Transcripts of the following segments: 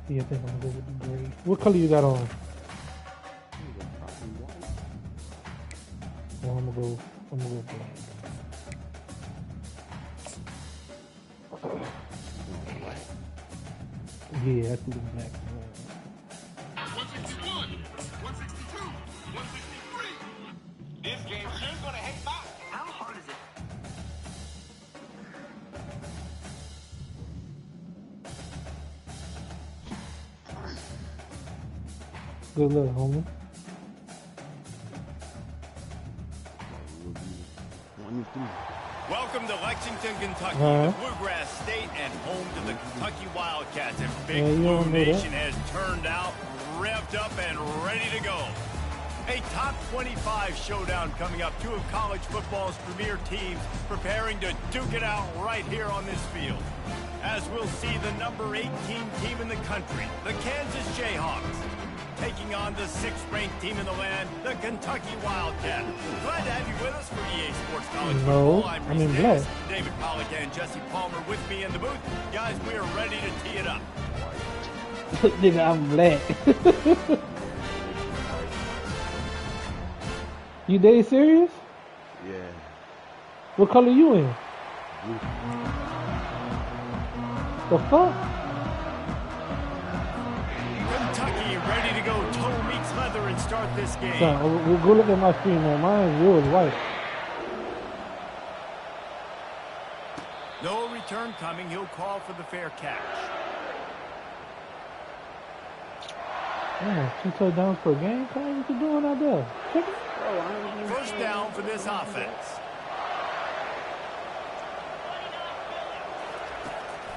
Yeah, I think I'm gonna go with the gray. What color you got on? Oh, I'm gonna go black. Yeah, I think black. 161, 162, 163. This game sure gonna hate mine. How hard is it? Good luck, homie. Welcome to Lexington, Kentucky, the Bluegrass State and home to the Kentucky Wildcats. And Big Blue Nation has turned out, revved up, and ready to go. A top 25 showdown coming up. Two of college football's premier teams preparing to duke it out right here on this field. As we'll see the number 18 team in the country, the Kansas Jayhawks, taking on the 6th-ranked team in the land, the Kentucky Wildcats. Glad to have you with us for EA Sports College Football. I'm Reese Davis, David Pollack and Jesse Palmer with me in the booth. Guys, we are ready to tee it up. Nigga, I'm black. You dead serious? Yeah. What color you in? Blue. The fuck? Kentucky ready to go toe meets leather and start this game. Son, we'll go look at my screen, man. Mine's real white. No return coming. He'll call for the fair catch. Yeah, 2 touchdowns per game? What you doing out there? First down for this offense.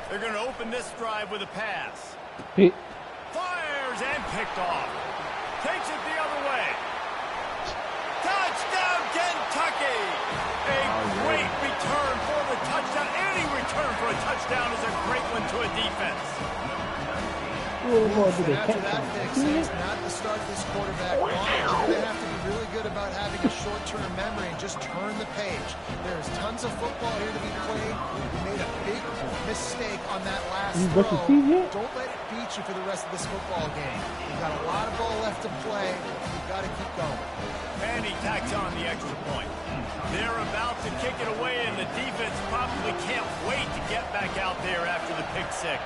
They're going to open this drive with a pass. Fires and picked off. Takes it the other way. Touchdown, Kentucky! A great return for the touchdown. Any return for a touchdown is a great one to a defense. And after that pick six, not to start this quarterback wrong. You're going to have to be really good about having a short-term memory and just turn the page. There's tons of football here to be played. You made a big mistake on that last throw. Don't let it beat you for the rest of this football game. You've got a lot of ball left to play. You've got to keep going. And he tacks on the extra point. They're about to kick it away, and the defense probably can't wait to get back out there after the pick six.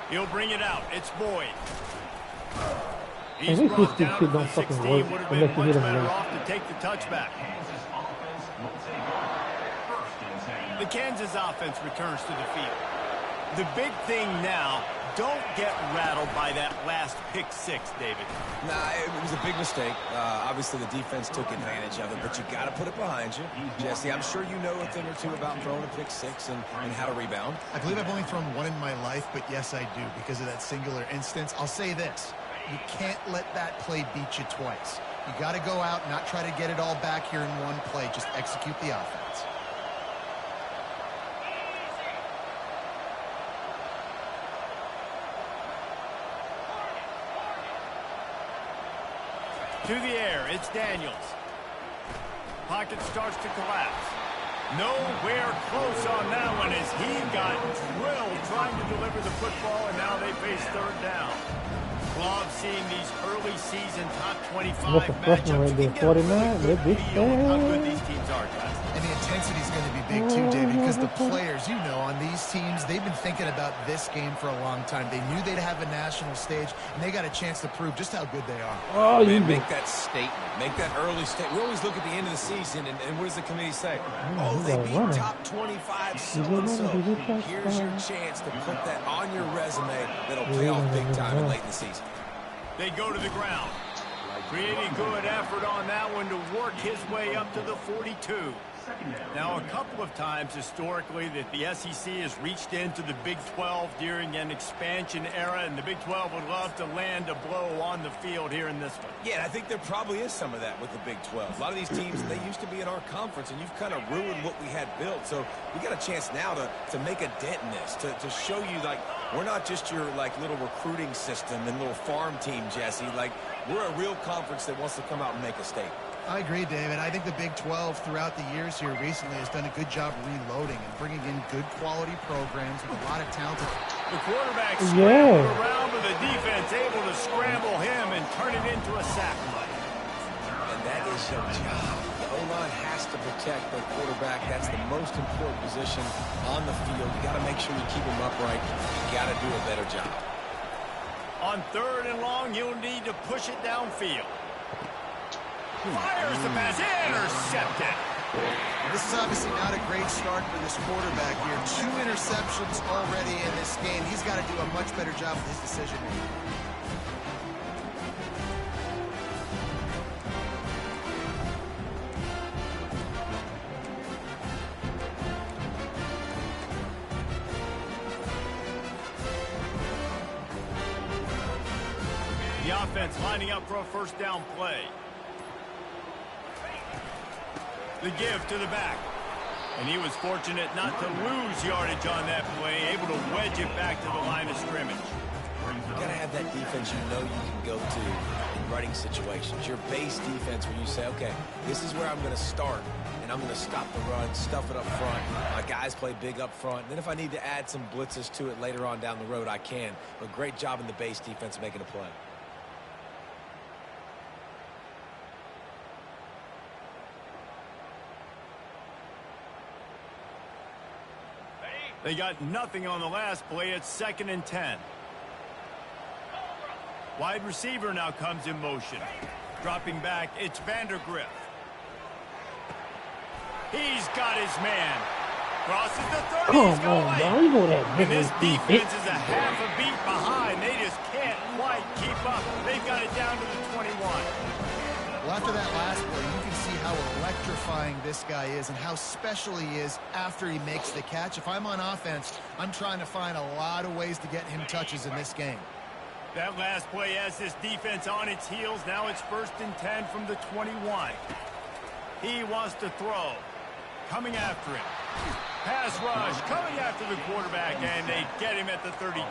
He'll bring it out. It's Boyd. He's brought down to the 16. Would have been much better off to take the touchback. The Kansas offense returns to the field. The big thing now, don't get rattled by that last pick six, David. Nah, it was a big mistake. Obviously, the defense took advantage of it, but you got to put it behind you. Jesse, I'm sure you know a thing or two about throwing a pick six and how to rebound. I believe I've only thrown one in my life, but yes, I do, because of that singular instance. I'll say this. You can't let that play beat you twice. You got to go out and not try to get it all back here in one play. Just execute the offense. To the air, it's Daniels. Pocket starts to collapse. Nowhere close on that one as he got drilled trying to deliver the football, and now they face third down. Love seeing these early season top 25 matchups. Right 49, how good these teams are, guys. And the intensity is going to be big too, David, because the players, you know, on these teams, they've been thinking about this game for a long time. They knew they'd have a national stage, and they got a chance to prove just how good they are. Oh, man, make that statement. Make that early statement. We always look at the end of the season, and what does the committee say? Oh, they beat top 25 so-and-so. Here's your chance to put that on your resume that'll pay off big time late in the season. They go to the ground. Pretty good effort on that one to work his way up to the 42. Now, a couple of times historically that the SEC has reached into the Big 12 during an expansion era, and the Big 12 would love to land a blow on the field here in this one. Yeah, I think there probably is some of that with the Big 12. A lot of these teams, they used to be in our conference, and you've kind of ruined what we had built. So we got a chance now to make a dent in this, to show you, like, we're not just your, like, little recruiting system and little farm team, Jesse. Like, we're a real conference that wants to come out and make a statement. I agree, David. I think the Big 12 throughout the years here recently has done a good job reloading and bringing in good quality programs with a lot of talented. The quarterback scrambled around, but the defense able to scramble him and turn it into a sack play. And that is your job. The O-line has to protect the quarterback. That's the most important position on the field. You got to make sure you keep him upright. You got to do a better job. On 3rd and long, you'll need to push it downfield. Fires the pass, intercepted. This is obviously not a great start for this quarterback here. 2 interceptions already in this game. He's got to do a much better job with his decision making. The offense lining up for a first down play. The give to the back. And he was fortunate not to lose yardage on that play, able to wedge it back to the line of scrimmage. You got to have that defense you know you can go to in running situations. Your base defense where you say, okay, this is where I'm going to start, and I'm going to stop the run, stuff it up front. My guys play big up front. And then if I need to add some blitzes to it later on down the road, I can. But great job in the base defense making a play. They got nothing on the last play. It's 2nd and 10. Wide receiver now comes in motion. Dropping back, it's Vandergriff. He's got his man. Crosses the 30. He's going. And this defense is a half a beat behind. They just can't quite keep up. They've got it down to the 21. Well, after that last play, you can see how electrifying this guy is and how special he is after he makes the catch. If I'm on offense, I'm trying to find a lot of ways to get him touches in this game. That last play has this defense on its heels. Now it's 1st and 10 from the 21. He wants to throw. Coming after him. Pass rush coming after the quarterback, and they get him at the 32.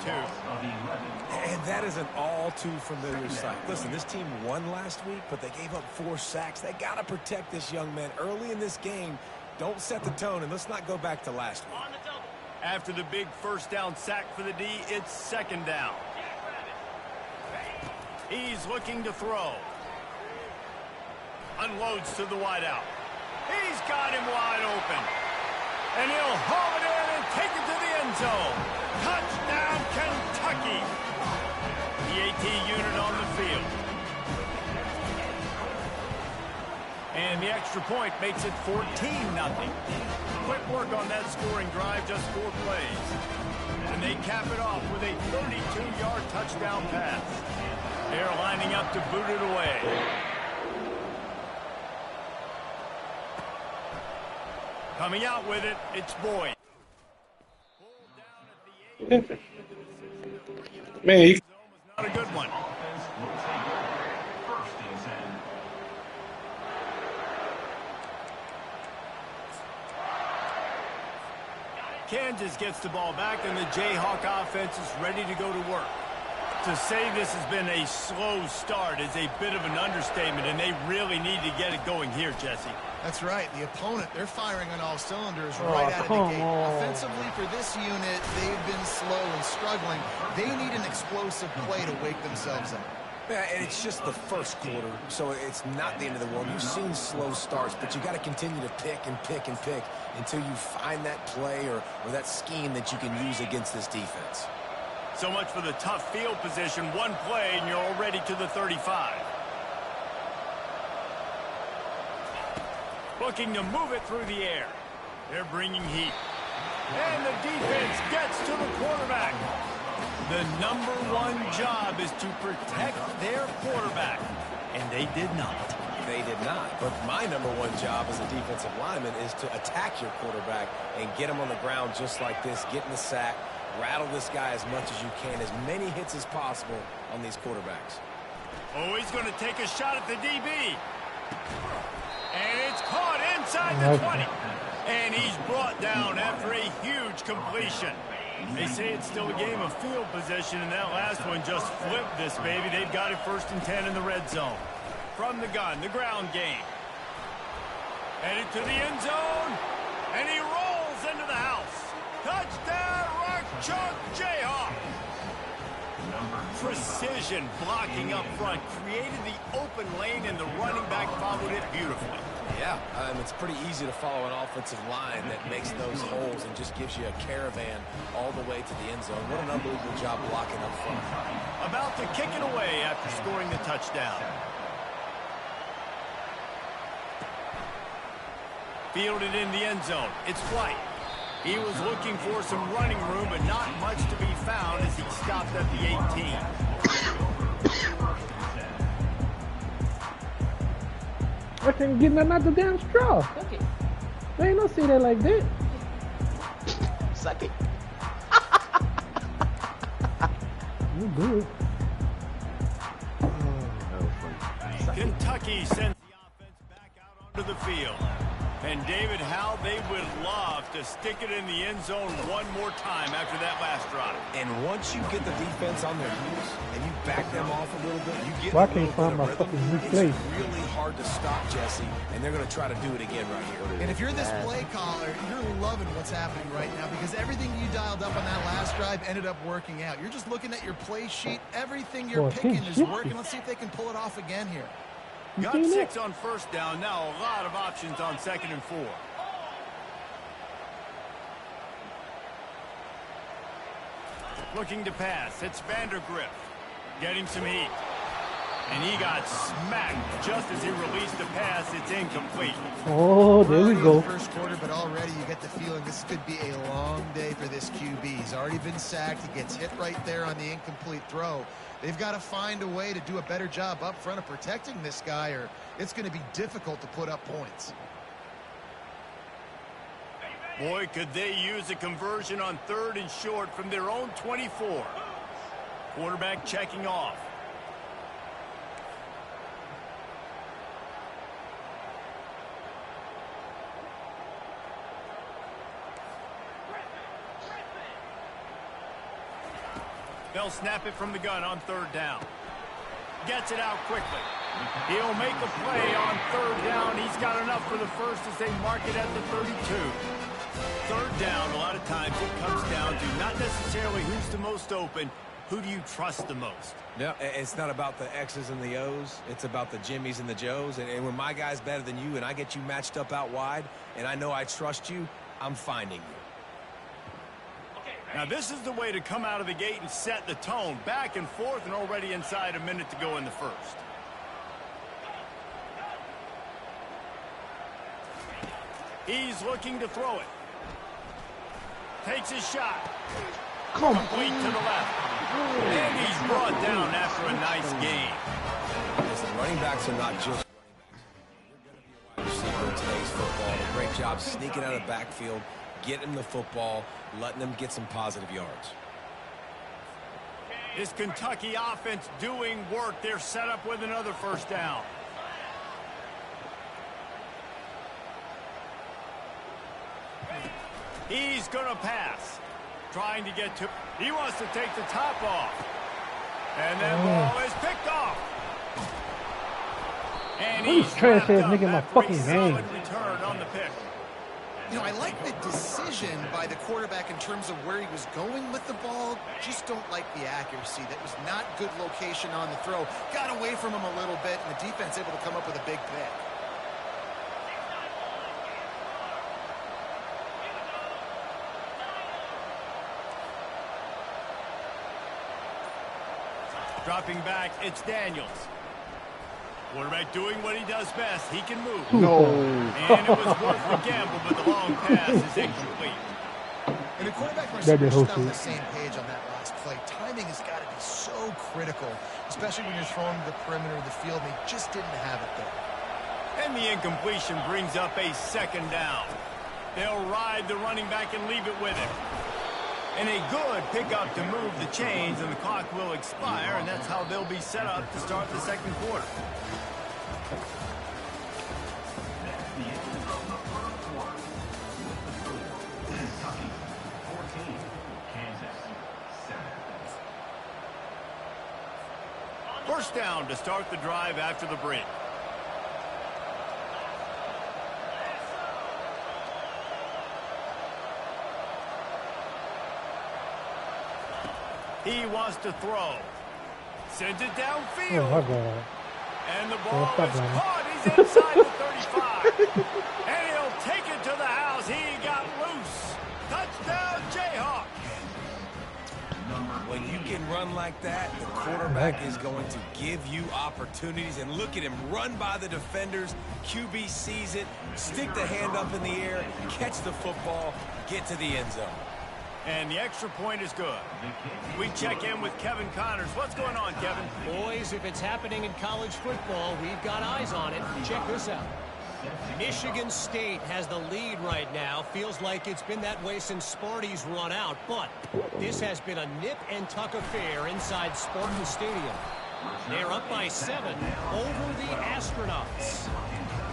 And that is an all-too-familiar sight. Listen, this team won last week, but they gave up 4 sacks. They got to protect this young man early in this game. Don't set the tone, and let's not go back to last week. After the big first down sack for the D, it's 2nd down. He's looking to throw. Unloads to the wideout. He's got him wide open. And he'll haul it in and take it to the end zone. Touchdown, Kentucky. The AT unit on the field. And the extra point makes it 14-0. Quick work on that scoring drive, just 4 plays. And they cap it off with a 32-yard touchdown pass. They're lining up to boot it away. Coming out with it, it's Boyd. Man, not a good one. Kansas gets the ball back, and the Jayhawk offense is ready to go to work. To say this has been a slow start is a bit of an understatement, and they really need to get it going here, Jesse. That's right. The opponent, they're firing on all cylinders right out of the gate. Offensively, for this unit, they've been slow and struggling. They need an explosive play to wake themselves up. Yeah, and it's just the first quarter, so it's not the end of the world. You've seen slow starts, but you got to continue to pick and pick and pick until you find that play or that scheme that you can use against this defense. So much for the tough field position. One play, and you're already to the 35. Looking to move it through the air. They're bringing heat. And the defense gets to the quarterback. The #1 job is to protect their quarterback. And they did not. They did not. But my #1 job as a defensive lineman is to attack your quarterback and get him on the ground just like this, get in the sack, rattle this guy as much as you can, as many hits as possible on these quarterbacks. Oh, he's going to take a shot at the DB. And it's caught inside the 20. And he's brought down after a huge completion. They say it's still a game of field position, and that last one just flipped this baby. They've got it 1st and 10 in the red zone. From the gun, the ground game. Headed to the end zone. And he rolls into the house. Touchdown, Rock Chalk Jayhawk. Precision blocking up front created the open lane, and the running back followed it beautifully. Yeah, it's pretty easy to follow an offensive line that makes those holes and just gives you a caravan all the way to the end zone. What an unbelievable job blocking up front. About to kick it away after scoring the touchdown. Fielded in the end zone. It's White. He was looking for some running room, but not much to be found as he stopped at the 18. I can't get nothing out the damn straw. Suck it. They ain't no see that like that. Suck it. You good. Kentucky sends the offense back out onto the field. And David, how they would love to stick it in the end zone one more time after that last drive. And once you get the defense on their heels and you back them off a little bit, you get Well, I can't find my fucking new play. It's really hard to stop, Jesse, and they're going to try to do it again right here. And if you're this play caller, you're loving what's happening right now because everything you dialed up on that last drive ended up working out. You're just looking at your play sheet. Everything you're picking is working. Let's see if they can pull it off again here. Got 6 on first down. Now a lot of options on 2nd and 4. Looking to pass. It's Vandergrift. Getting some heat. And he got smacked just as he released the pass. It's incomplete. Oh, there we go. First quarter, but already you get the feeling this could be a long day for this QB. He's already been sacked. He gets hit right there on the incomplete throw. They've got to find a way to do a better job up front of protecting this guy, or it's going to be difficult to put up points. Boy, could they use a conversion on 3rd and short from their own 24. Quarterback checking off. They'll snap it from the gun on 3rd down. Gets it out quickly. He'll make a play on 3rd down. He's got enough for the first as they mark it at the 32. 3rd down, a lot of times it comes down to not necessarily who's the most open, who do you trust the most? No, it's not about the X's and the O's. It's about the Jimmys and the Joes. And when my guy's better than you and I get you matched up out wide and I know I trust you, I'm finding you. Now this is the way to come out of the gate and set the tone. Back and forth and already inside a minute to go in the first. He's looking to throw it. Takes his shot. Complete to the left. And he's brought down after a nice game. Listen, running backs are not just running backs. You're going to be a wide receiver in today's football. A great job sneaking out of the backfield, getting the football, letting them get some positive yards. This Kentucky offense doing work. They're set up with another first down. He's going to pass. Trying to get to... He wants to take the top off. And that ball is picked off. And he's trash ass nigga in my fucking game. Return on the pick. You know, I like the decision by the quarterback in terms of where he was going with the ball. Just don't like the accuracy. That was not good location on the throw. Got away from him a little bit, and the defense able to come up with a big pick. Dropping back, it's Daniels. Quarterback doing what he does best. He can move. No. And it was worth the gamble, but the long pass is incomplete. And the quarterback receivers are on the same page on that last play. Timing has got to be so critical, especially when you're throwing to the perimeter of the field. They just didn't have it there. And the incompletion brings up a 2nd down. They'll ride the running back and leave it with him. And a good pickup to move the chains, and the clock will expire, and that's how they'll be set up to start the 2nd quarter. First down to start the drive after the break. He wants to throw. Sends it downfield. Oh my God. And the ball stop is running. caught. He's inside the 35. And he'll take it to the house. He got loose. Touchdown, Jayhawk. When you can run like that, the quarterback is going to give you opportunities. And look at him run by the defenders. QB sees it, stick the hand up in the air, catch the football, get to the end zone. And the extra point is good. We check in with Kevin Connors. What's going on, Kevin? Boys, if it's happening in college football, we've got eyes on it. Check this out. Michigan State has the lead right now. Feels like it's been that way since Sparty's run out. But this has been a nip-and-tuck affair inside Spartan Stadium. They're up by 7 over the Astronauts.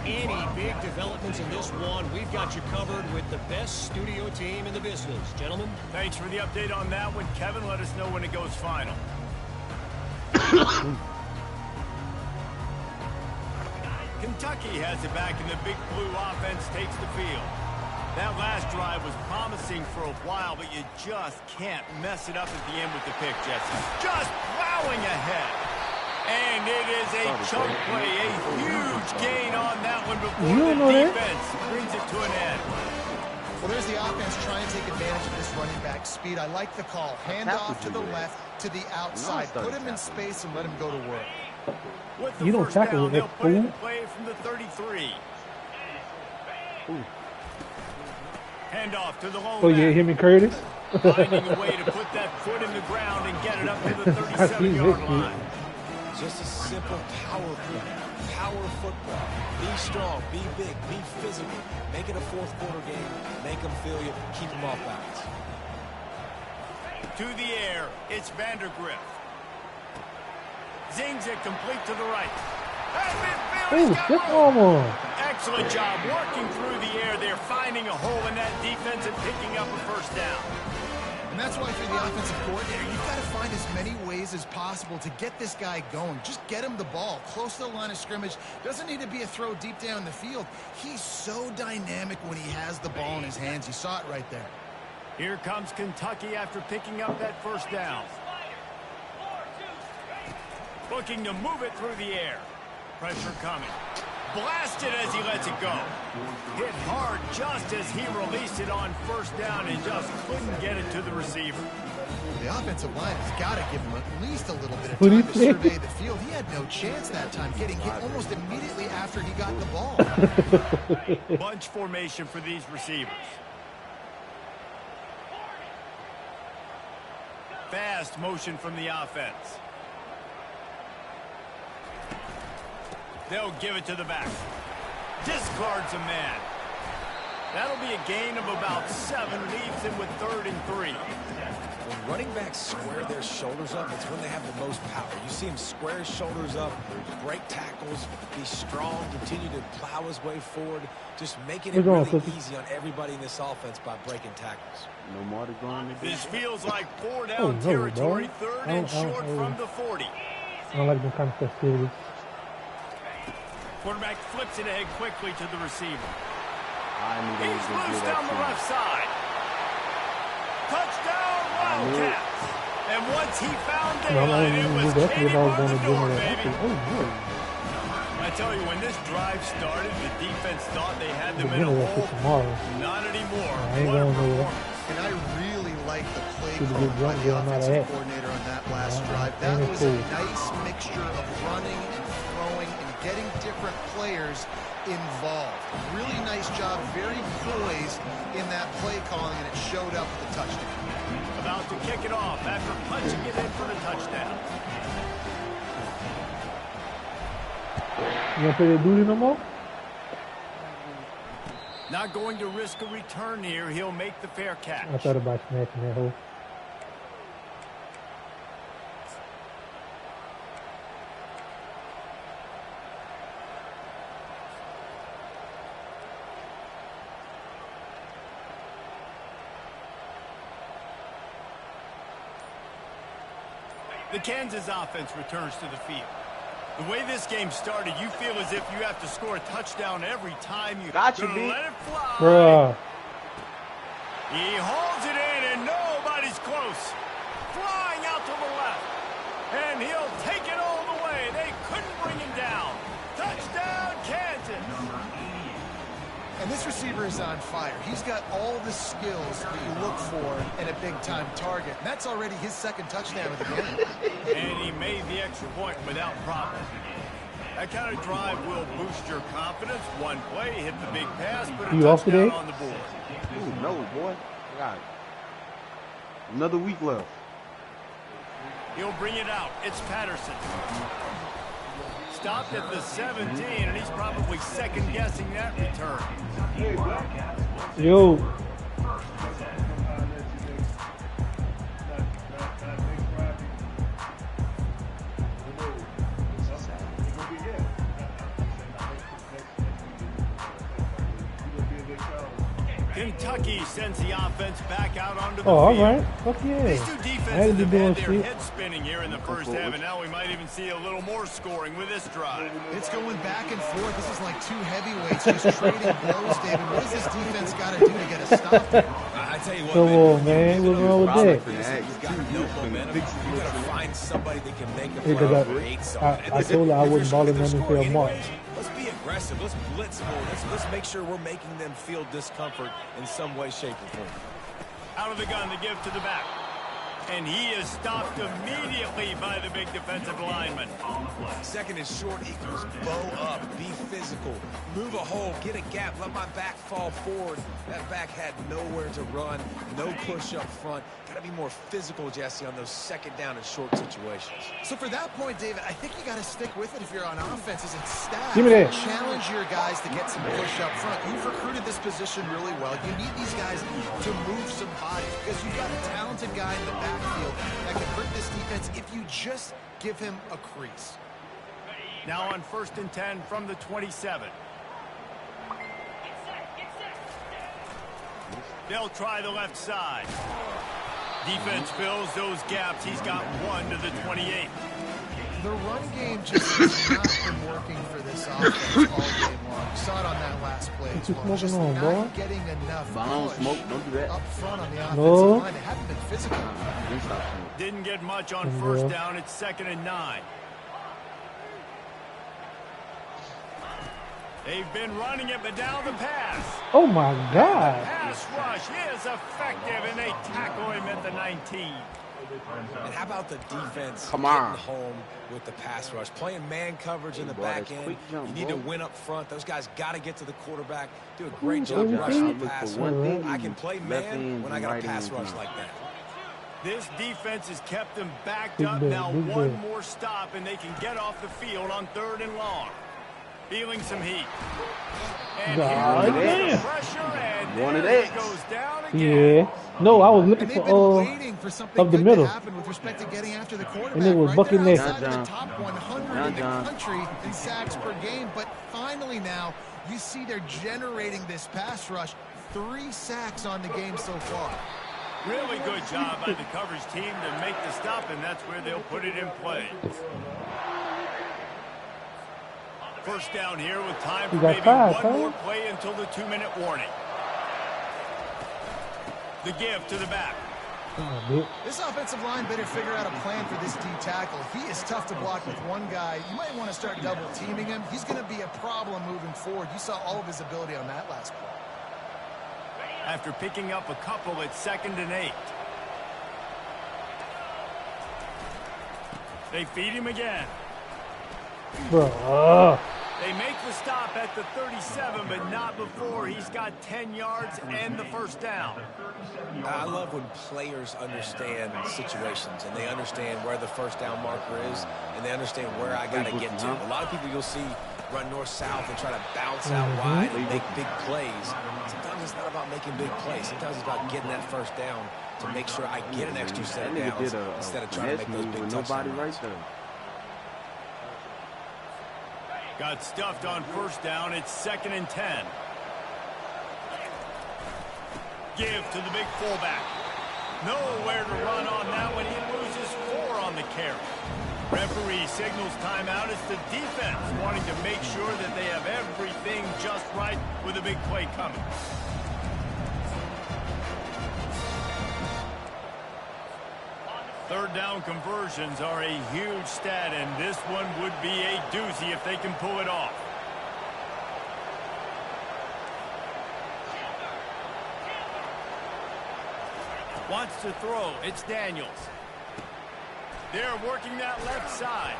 Any big developments in this one, we've got you covered with the best studio team in the business. Gentlemen. Thanks for the update on that one, Kevin. Let us know when it goes final. Kentucky has it back, and the Big Blue offense takes the field. That last drive was promising for a while, but you just can't mess it up at the end with the pick, Jesse. Just plowing ahead. And it is a chunk play, a huge gain on that one before the defense brings it to an end. Well, there's the offense trying to take advantage of this running back speed. I like the call. Hand off to the left, to the outside. Put him in space and let him go to work. With the You don't first tackle down, with they'll that put it in fool. play from the 33. Hand off to the lone Oh yeah, him and Curtis. finding a way to put that foot in the ground and get it up to the 37-yard line. Just a simple power play. Power football. Be strong, be big, be physical. Make it a fourth quarter game. Make them feel you. Keep them off balance. To the air, it's Vandergrift. Zings it complete to the right. And midfield, he's Oh, got good room. one. Excellent job working through the air there, finding a hole in that defense and picking up a first down. And that's why for the offensive coordinator, you've got to find as many ways as possible to get this guy going. Just get him the ball close to the line of scrimmage. Doesn't need to be a throw deep down the field. He's so dynamic when he has the ball in his hands. You saw it right there. Here comes Kentucky after picking up that first down. Looking to move it through the air. Pressure coming. Blasted as he lets it go. Hit hard just as he released it on first down and just couldn't get it to the receiver. The offensive line has got to give him at least a little bit of time to survey the field. He had no chance that time, getting hit almost immediately after he got the ball. Bunch formation for these receivers. Fast motion from the offense. They'll give it to the back. Discards a man. That'll be a gain of about 7. Leaves him with 3rd and 3. When running backs square their shoulders up, it's when they have the most power. You see him square his shoulders up, break tackles, be strong, continue to plow his way forward, just making it really easy on everybody in this offense by breaking tackles. No more to go on the This feels like 4-down territory, 3rd and short from the 40. I don't like them kind of festivities. Quarterback flips it ahead quickly to the receiver. I knew they He's was gonna do loose that down the to left side. Touchdown, Wildcats. And once he found daylight, it was Katie on the door, baby. I tell you, when this drive started, the defense thought they had them in a hole. Not anymore. What a performance. And I really like the play call by the offensive coordinator on that last drive. That was a nice mixture of running and throwing and getting different players involved. Really nice job, very poised in that play calling, and it showed up with the touchdown. About to kick it off after punching it in for the touchdown. You gonna play that duty no more? Not going to risk a return here. He'll make the fair catch. I thought about smashing that hole. The Kansas offense returns to the field. The way this game started, you feel as if you have to score a touchdown every time you Got you, let B. it fly. Bruh. He holds it in, and nobody's close. Flying out to the left. And he'll take it all the way. They couldn't bring him down. Touchdown, Kansas. And this receiver is on fire. He's got all the skills that you look for in a big-time target. And that's already his second touchdown of the game. And he made the extra point without problem. That kind of drive will boost your confidence. One play, hit the big pass, put a touchdown on the board. Ooh, no, boy. God. Another week left. He'll bring it out. It's Patterson. Stopped at the 17, and he's probably second-guessing that return. Yo. Kentucky sends the offense back out onto the field. All right. Fuck yeah. These two I defenses be have doing had their shit. heads spinning here in the first half, and now we might even see a little more scoring with this drive. It's going back and forth. This is like two heavyweights just trading blows, David. What does this defense got to do to get a stop here? I tell you what, Come on, man. What's wrong with that? He's got no momentum. You got to find somebody that can make a Yeah, play, 'cause create something. I told her I wouldn't bother them until March. Let's be aggressive. Let's blitz more. Let's make sure we're making them feel discomfort in some way, shape, or form. Out of the gun, the give to the back. And he is stopped immediately by the big defensive lineman. Second and short equals bow up, be physical, move a hole, get a gap, let my back fall forward. That back had nowhere to run, no push up front. Got to be more physical, Jesse, on those second down and short situations. So for that point, David, I think you got to stick with it if you're on offense. Is instead Give me that. challenge your guys to get some push up front. You've recruited this position really well. You need these guys to move some bodies because you've got a talented guy in the backfield that can hurt this defense if you just give him a crease. Now on 1st and 10 from the 27. They'll try the left side. Defense fills those gaps. He's got one to the 28. The run game just has not been working for this offense all game long. You saw it on that last play as well. Just not getting enough push Don't do that. up front on the offensive line. They haven't been physical. Didn't get much on first down. It's 2nd and 9. They've been running it, but now the pass. Oh my God. Pass rush is effective, and they tackle him at the 19. And how about the defense Come on. getting home with the pass rush? Playing man coverage in the back end. You need to win up front. Those guys got to get to the quarterback. Do a great job rushing the passer. I can play man when I got a pass rush like that. This defense has kept them backed up. Now one more stop, and they can get off the field on 3rd and long. Feeling some heat. And God here's the pressure, and One of there that. it goes down again. Yeah. No, I was looking And they've been for waiting for something up the good middle. to happen with respect to getting after the quarterback. And it was right? bucking They're there. outside of the top 100 in the country in sacks per game, but finally now you see they're generating this pass rush. 3 sacks on the game so far. Really good job by the coverage team to make the stop, and that's where they'll put it in play. First down here with time for maybe one more play until the 2-minute warning. The give to the back. This offensive line better figure out a plan for this D tackle. He is tough to block with one guy. You might want to start double teaming him. He's going to be a problem moving forward. You saw all of his ability on that last play. After picking up a couple at 2nd and 8. They feed him again. Bro. They make the stop at the 37, but not before he's got 10 yards and the first down. I love when players understand situations and they understand where the first down marker is and they understand where I got to get to. A lot of people you'll see run north-south and try to bounce out wide and make big plays. Sometimes it's not about making big plays. Sometimes it's about getting that first down to make sure I get an extra set of downs instead of trying to make those big touchdowns. Right there. Got stuffed on first down. It's 2nd and 10. Give to the big fullback. Nowhere to run on that one. He loses 4 on the carry. Referee signals timeout. It's the defense wanting to make sure that they have everything just right with a big play coming. Third down conversions are a huge stat, and this one would be a doozy if they can pull it off. Wants to throw. It's Daniels. They're working that left side.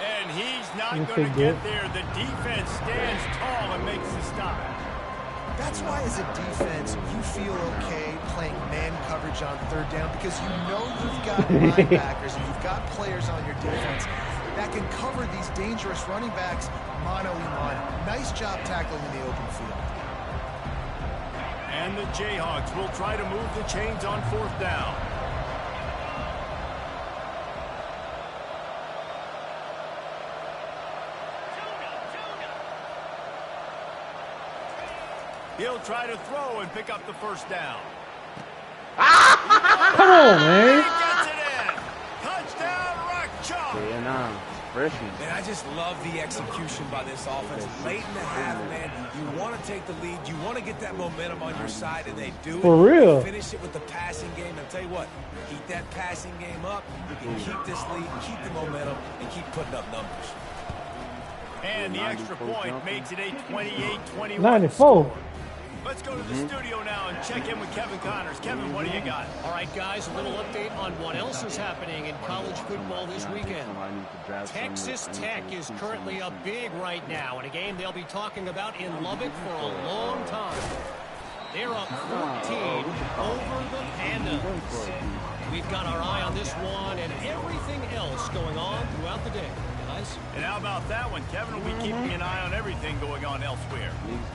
And he's not going to get there. The defense stands tall and makes the stop. That's why, as a defense, you feel okay playing man coverage on third down because you know you've got linebackers and you've got players on your defense that can cover these dangerous running backs mano-a-mano. Nice job tackling in the open field. And the Jayhawks will try to move the chains on fourth down. He'll try to throw and pick up the first down. Come on, man. He gets it in. Touchdown, Rock Chalk. Yeah, freshman. And I just love the execution by this offense. Late in the half, man, you want to take the lead. You want to get that momentum on your side, and they do it. For real. Finish it with the passing game. And tell you what, keep that passing game up. You can keep this lead, keep the momentum, and keep putting up numbers. And the extra point makes it a 28-21 94. score. Let's go to the studio now and check in with Kevin Connors. Kevin, what do you got? All right, guys, a little update on what else is happening in college football this weekend. Texas Tech is currently up big right now in a game they'll be talking about in Lubbock for a long time. They're up 14 over the Pandas. We've got our eye on this one and everything else going on throughout the day. And how about that one? Kevin will be keeping an eye on everything going on elsewhere.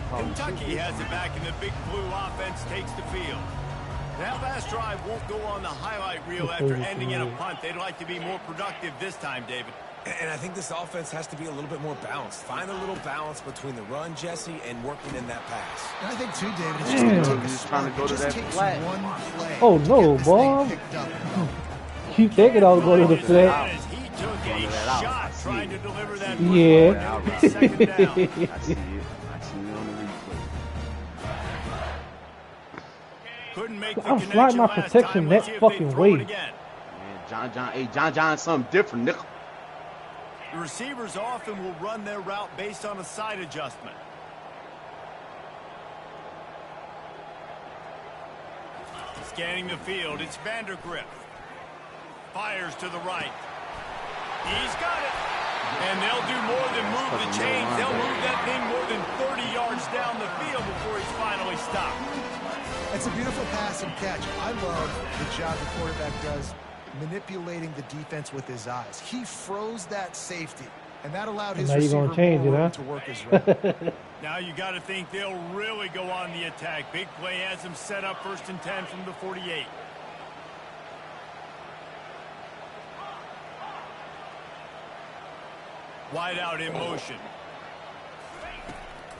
Kentucky has it back, and the Big Blue offense takes the field. That last drive won't go on the highlight reel after ending in a punt. They'd like to be more productive this time, David. And I think this offense has to be a little bit more balanced. Find a little balance between the run, Jesse, and working in that pass. And I think, too, David, it's just going to take a trying to go to that flat. one play. Oh, no, boy. Keep taking all go to the flat. He took a shot trying to deliver that. Yeah. Second down. I see it. I see it on the replay. Couldn't make the I'm sliding my connection last protection time. that Let's see if they fucking throw it way. again. Man, John, something different, nickel. The receivers often will run their route based on a side adjustment. Scanning the field, it's Vandergrift. Fires to the right. He's got it. And they'll do more than move the chains. They'll move that thing more than 30 yards down the field before he's finally stopped. It's a beautiful pass and catch. I love the job the quarterback does manipulating the defense with his eyes. He froze that safety, and that allowed his receiver to work his route. Now you got to think they'll really go on the attack. Big play has them set up 1st and 10 from the 48. Wide out in motion.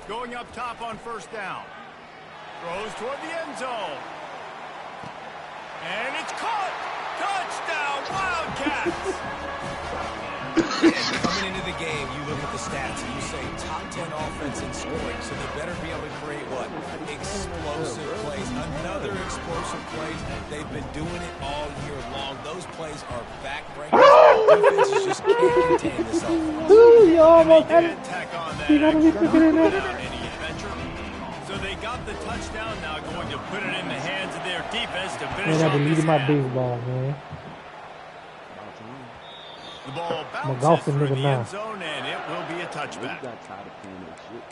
Going up top on 1st down. Throws toward the end zone. And it's caught. Touchdown, Wildcats. Coming into the game, you look at the stats and you say top 10 offense in scoring, so they better be able to create what? Explosive plays. Another explosive plays. They've been doing it all year long. Those plays are backbreakers. Defenses just can't contain this offense. Ooh, you almost had it. Tack on that You gotta be extra freaking in without there. any adventure. So they got the touchdown, now going to put it in the hands of their defense to finish Man, I off this deleted my half. baseball, man. The ball I'm a bounces golfing through nigga the now. end zone, and it will be a We touchback. got tired of playing that shit.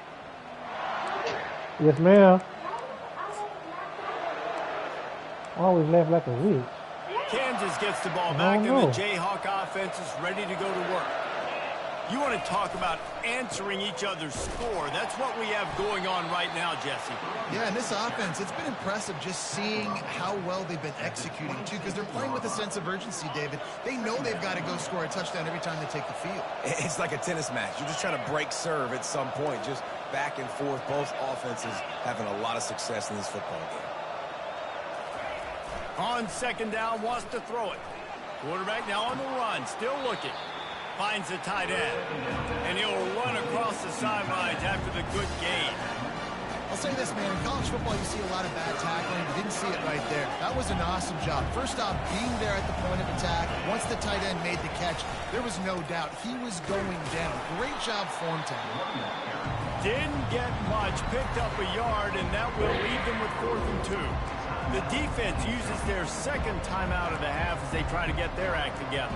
Yes, ma'am. I always laugh like a witch. Kansas gets the ball I back, don't and the know. Jayhawk offense is ready to go to work. You want to talk about answering each other's score. That's what we have going on right now, Jesse. Yeah, and this offense, it's been impressive just seeing how well they've been executing, too, because they're playing with a sense of urgency, David. They know they've got to go score a touchdown every time they take the field. It's like a tennis match. You're just trying to break serve at some point, just back and forth. Both offenses having a lot of success in this football game. On 2nd down, wants to throw it. Quarterback now on the run, still looking. Finds the tight end. And he'll run across the sidelines after the good gain. I'll say this, man. In college football, you see a lot of bad tackling. You didn't see it right there. That was an awesome job. First off, being there at the point of attack. Once the tight end made the catch, there was no doubt he was going down. Great job form tackle. Didn't get much, picked up a yard, and that will leave them with 4th and 2. The defense uses their second timeout of the half as they try to get their act together.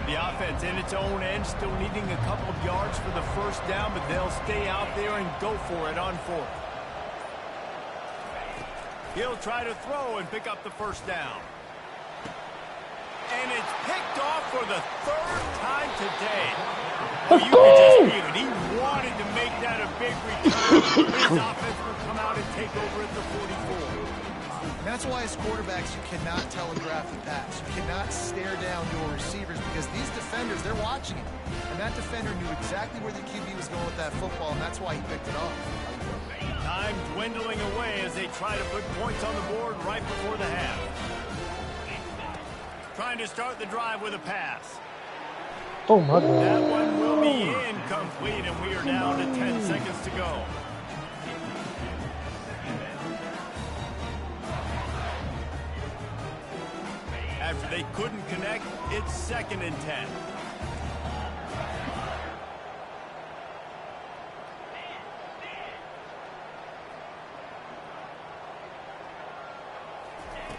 The offense in its own end, still needing a couple of yards for the first down, but they'll stay out there and go for it on 4th. He'll try to throw and pick up the first down. And it's picked off for the 3rd time today. Oh, you can just feel it. He wanted to make that a big return. His offense will come out and take over at the 44. And that's why as quarterbacks, you cannot telegraph the pass. You cannot stare down your receivers because these defenders, they're watching it. And that defender knew exactly where the QB was going with that football, and that's why he picked it off. Time dwindling away as they try to put points on the board right before the half. Trying to start the drive with a pass. Oh, my God. That one will be incomplete, and we are down to 10 seconds to go. After they couldn't connect, it's 2nd and 10.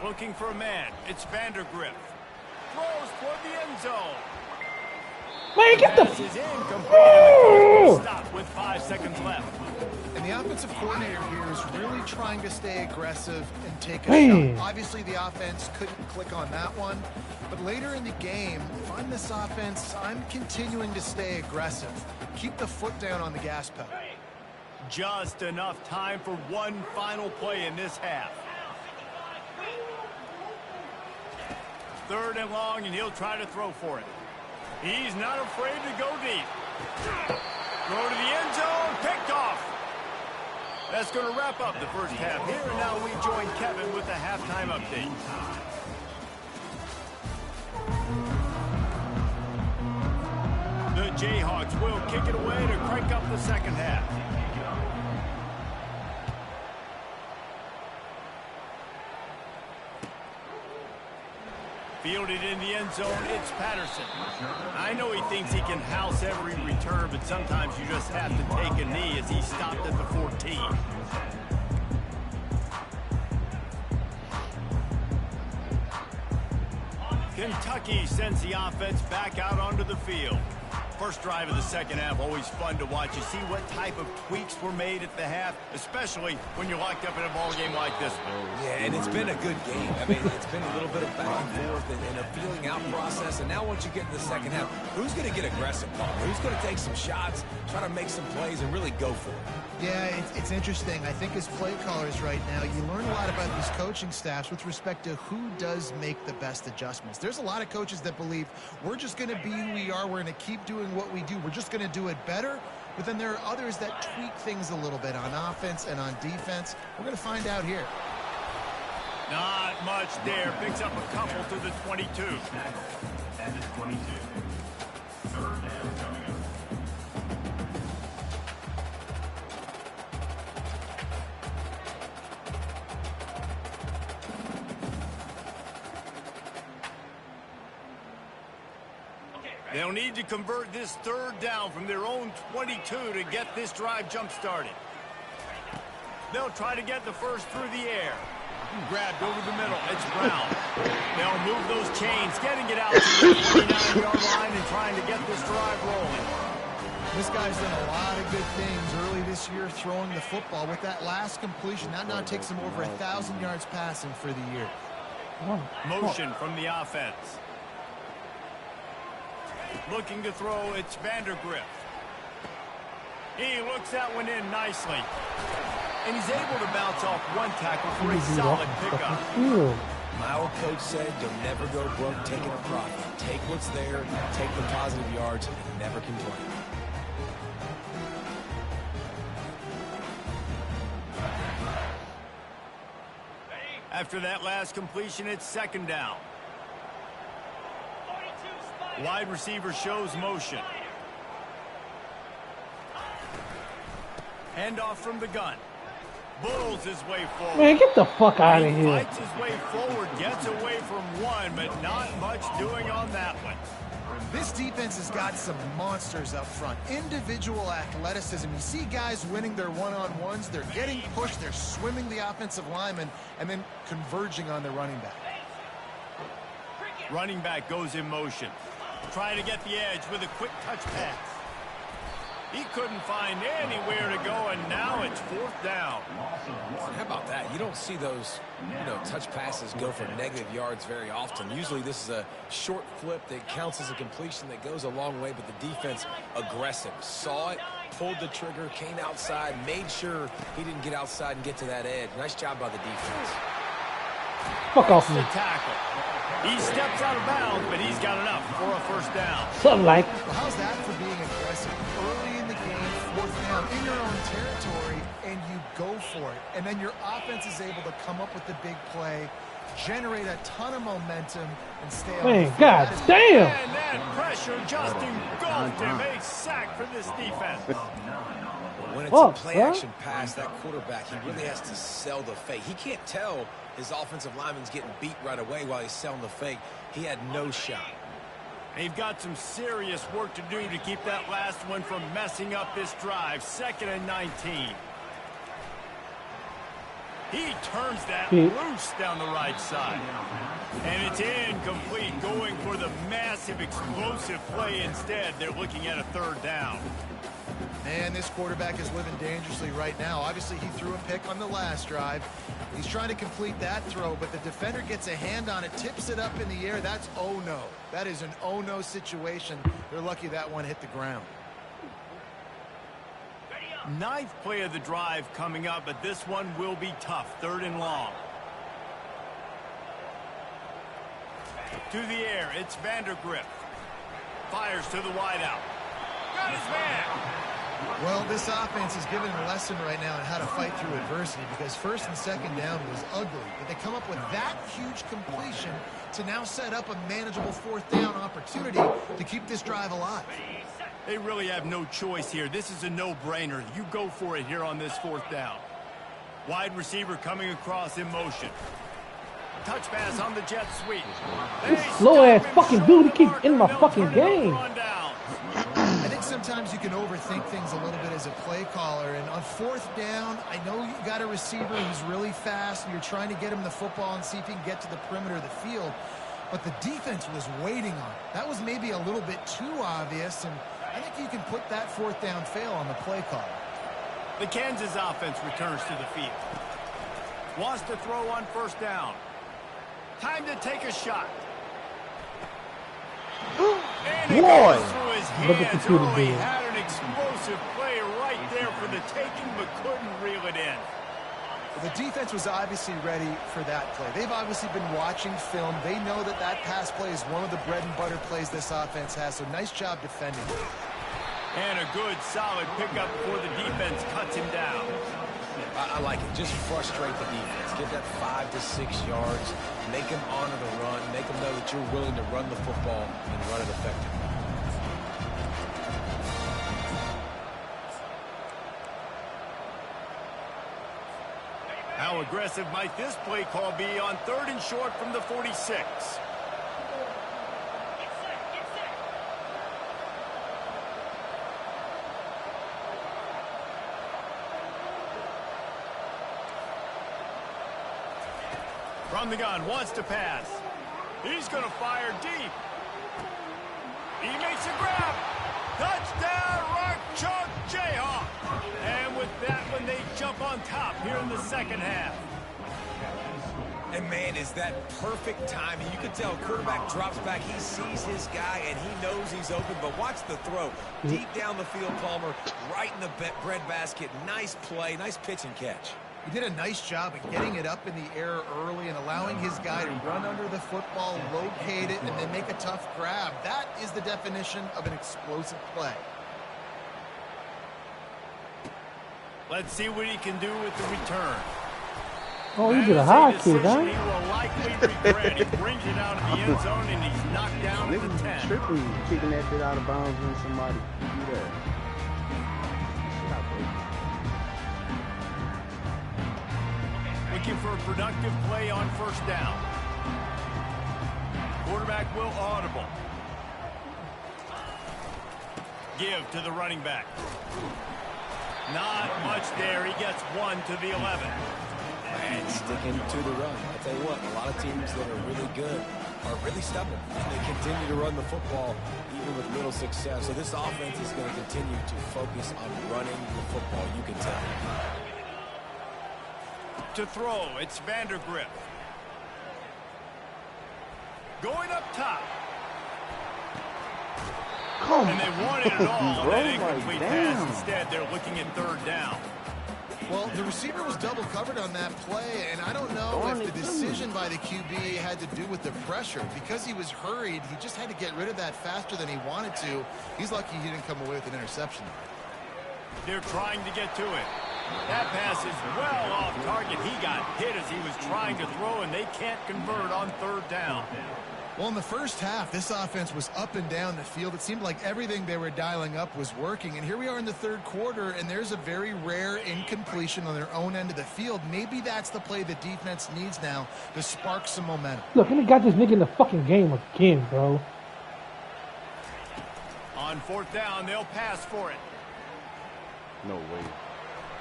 Looking for a man. It's Vandergrift. Throws toward the end zone. Man, get the... Pass is incomplete. Stop with 5 seconds left. And the offensive coordinator here is really trying to stay aggressive and take a shot. Obviously, the offense couldn't click on that one. But later in the game, if I'm this offense, I'm continuing to stay aggressive. Keep the foot down on the gas pedal. Just enough time for one final play in this half. 3rd and long, and he'll try to throw for it. He's not afraid to go deep. Throw to the end zone, picked off. That's going to wrap up the first half here, and now we join Kevin with the halftime update. The Jayhawks will kick it away to crank up the second half. Fielded in the end zone, it's Patterson. I know he thinks he can house every return, but sometimes you just have to take a knee as he stopped at the 14. Kentucky sends the offense back out onto the field. First drive of the second half, always fun to watch. You see what type of tweaks were made at the half, especially when you're locked up in a ball game like this one. Yeah, and it's been a good game. I mean, it's been a little bit of back and forth and a feeling out process. And now once you get in the second half, who's going to get aggressive, Paul? Who's going to take some shots, try to make some plays, and really go for it? Yeah, it's interesting. I think as play callers right now, you learn a lot about these coaching staffs with respect to who does make the best adjustments. There's a lot of coaches that believe we're just going to be who we are. We're going to keep doing what we do. We're just going to do it better. But then there are others that tweak things a little bit on offense and on defense. We're going to find out here. Not much there. Picks up a couple to the 22. At the 22. 3rd down coming up. They'll need to convert this 3rd down from their own 22 to get this drive jump-started. They'll try to get the first through the air. Grabbed over the middle. It's Brown. They'll move those chains, getting it out to the 29-yard line and trying to get this drive rolling. This guy's done a lot of good things early this year throwing the football. With that last completion, that now takes him over 1,000 yards passing for the year. Motion from the offense. Looking to throw, it's Vandergrift. He looks that one in nicely. And he's able to bounce off one tackle for a solid pickup. My old coach said, you'll never go broke taking a profit. Take what's there, take the positive yards, and never complain. After that last completion, it's second down. Wide receiver shows motion. Handoff from the gun. Bulls his way forward. Man, get the fuck out of He here. fights his way forward, gets away from one, but not much doing on that one. This defense has got some monsters up front. Individual athleticism. You see guys winning their one-on-ones. They're getting pushed. They're swimming the offensive lineman and then converging on the running back. Running back goes in motion. Trying to get the edge with a quick touch pass. He couldn't find anywhere to go, and now it's fourth down. How about that? You don't see those, touch passes go for negative yards very often. Usually this is a short flip that counts as a completion that goes a long way, but the defense aggressive. Saw it, pulled the trigger, came outside, made sure he didn't get outside and get to that edge. Nice job by the defense. Fuck off The me. tackle. He steps out of bounds, but he's got enough for a first down. Something like. Well, how's that for being aggressive? Early in the game, fourth down, in your own territory, and you go for it. And then your offense is able to come up with the big play, generate a ton of momentum, and stay on the Man, field. god damn. And that pressure just engulfed him. A sack for this defense. When it's Oh, a play-action pass, that quarterback, he really has to sell the fake. He can't tell his offensive lineman's getting beat right away while he's selling the fake. He had no shot. They've got some serious work to do to keep that last one from messing up this drive. 2nd and 19. He turns that loose down the right side. And it's incomplete, going for the massive explosive play instead. They're looking at a third down. Man, this quarterback is living dangerously right now. Obviously, he threw a pick on the last drive. He's trying to complete that throw, but the defender gets a hand on it, tips it up in the air. That's oh-no. That is an oh-no situation. They're lucky that one hit the ground. 9th play of the drive coming up, but this one will be tough. 3rd and long. To the air, it's Vandergrift. Fires to the wideout. Got his man. Well, this offense is giving a lesson right now on how to fight through adversity, because 1st and 2nd down was ugly, but they come up with that huge completion to now set up a manageable 4th down opportunity to keep this drive alive. They really have no choice here. This is a no-brainer. You go for it here on this 4th down. Wide receiver coming across in motion. Touch pass on the jet sweep. Slow ass fucking dude, he keep in my fucking game. I think sometimes you can overthink things a little bit as a play caller, and on 4th down, I know you got a receiver who's really fast, and you're trying to get him the football and see if he can get to the perimeter of the field, but the defense was waiting on it. That was maybe a little bit too obvious, and I think you can put that 4th down fail on the play call. The Kansas offense returns to the field. Wants to throw on 1st down. Time to take a shot. And it goes through his hands early. Had an explosive play right there for the taking, but couldn't reel it in. The defense was obviously ready for that play. They've obviously been watching film. They know that that pass play is one of the bread and butter plays this offense has, so nice job defending. And a good, solid pickup before the defense cuts him down. I like it. Just frustrate the defense. Give that 5 to 6 yards. Make them honor the run. Make them know that you're willing to run the football and run it effectively. How aggressive might this play call be on 3rd and short from the 46? From the gun, wants to pass. He's going to fire deep. He makes a grab. Touchdown, Rock Chalk Jayhawk. And with that one, they jump on top here in the 2nd half. And, man, is that perfect timing. You can tell quarterback drops back. He sees his guy, and he knows he's open. But watch the throw. Deep down the field, Palmer, right in the bread basket. Nice play, nice pitch and catch. He did a nice job of getting it up in the air early and allowing his guy to run under the football, locate it, and then make a tough grab. That is the definition of an explosive play. Let's see what he can do with the return. Oh, he did a high kick, huh? He will likely regret. He brings it out of the end zone and he's knocked down at the 10. Tripping, kicking that shit out of bounds when somebody do that. Looking for a productive play on first down. Quarterback will audible. Give to the running back. Not much there. He gets one to the 11. And sticking to the run. I'll tell you what, a lot of teams that are really good are really stubborn. And they continue to run the football even with little success. So this offense is going to continue to focus on running the football, you can tell. To throw, it's Vandergrift. Going up top. And they wanted it all. That incomplete pass. Instead, they're looking at third down. Well, the receiver was double covered on that play, and I don't know if the decision by the QB had to do with the pressure. Because he was hurried, he just had to get rid of that faster than he wanted to. He's lucky he didn't come away with an interception. They're trying to get to it. That pass is well off target. He got hit as he was trying to throw, and they can't convert on third down. Well, in the first half, this offense was up and down the field. It seemed like everything they were dialing up was working. And here we are in the third quarter, and there's a very rare incompletion on their own end of the field. Maybe that's the play the defense needs now to spark some momentum. Look, and they got this nigga in the fucking game again, bro. On fourth down, they'll pass for it. No way.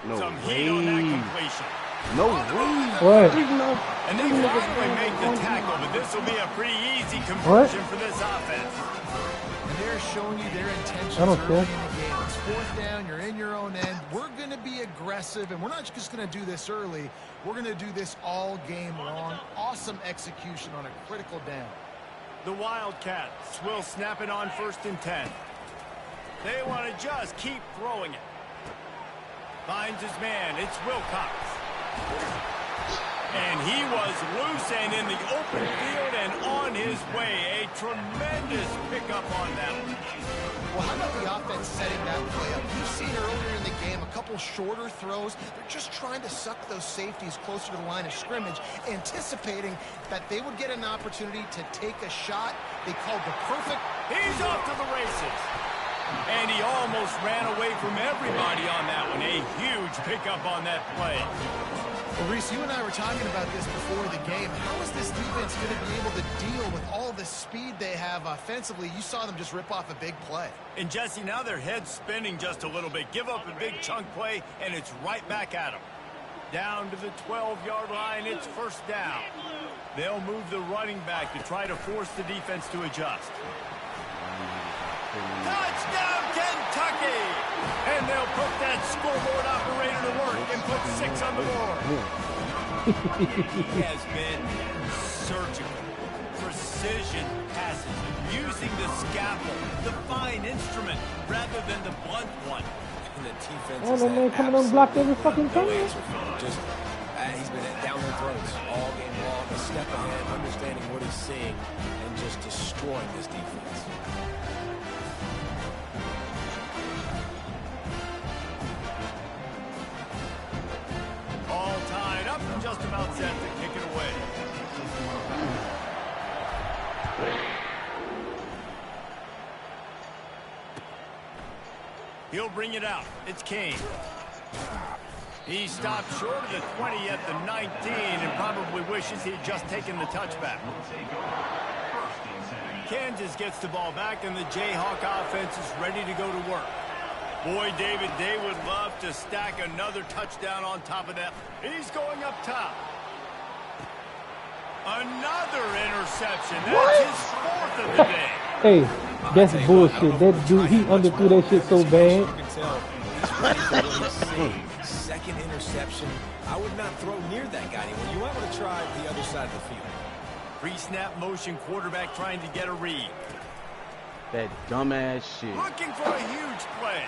No Some way. heat on that completion. No way. What? And they finally make the tackle, but this will be a pretty easy conversion for this offense. And they're showing you their intentions I don't early care. in the game. It's fourth down, you're in your own end. We're going to be aggressive, and we're not just going to do this early. We're going to do this all game long. Awesome execution on a critical down. The Wildcats will snap it on 1st and 10. They want to just keep throwing it. Finds his man. It's Wilcox. And he was loose and in the open field and on his way. A tremendous pickup on that one. Well, how about the offense setting that play up? You've seen earlier in the game a couple shorter throws. They're just trying to suck those safeties closer to the line of scrimmage, anticipating that they would get an opportunity to take a shot. They called the perfect... He's off to the races. And he almost ran away from everybody on that one. A huge pickup on that play. Well, Reese, you and I were talking about this before the game. How is this defense going to be able to deal with all the speed they have offensively? You saw them just rip off a big play. And Jesse, now their head's spinning just a little bit. Give up a big chunk play, and it's right back at them. Down to the 12-yard line, it's first down. They'll move the running back to try to force the defense to adjust. Touchdown, Kentucky! And they'll put that scoreboard operator to work and put 6 on the board. He has been surgical. Precision passes, using the scalpel, the fine instrument, rather than the blunt one. And the defense Oh, the man coming unblocked every fucking no time. answer for him. Just, he's been down their throats all game long, a step ahead, understanding what he's seeing, and just destroying this defense. All tied up and just about set to kick it away. He'll bring it out. It's Kane. He stopped short of the 20 at the 19 and probably wishes he'd just taken the touchback. Kansas gets the ball back and the Jayhawk offense is ready to go to work. Boy, David, they would love to stack another touchdown on top of that. He's going up top. Another interception. That's his 4th of the day. Hey, that's bullshit. That dude, he underthrew that shit so bad. You can tell he's ready for what he's seeing. Second interception. I would not throw near that guy anymore. You might want to try the other side of the field. Pre-snap motion quarterback trying to get a read. That dumbass shit. Looking for a huge play.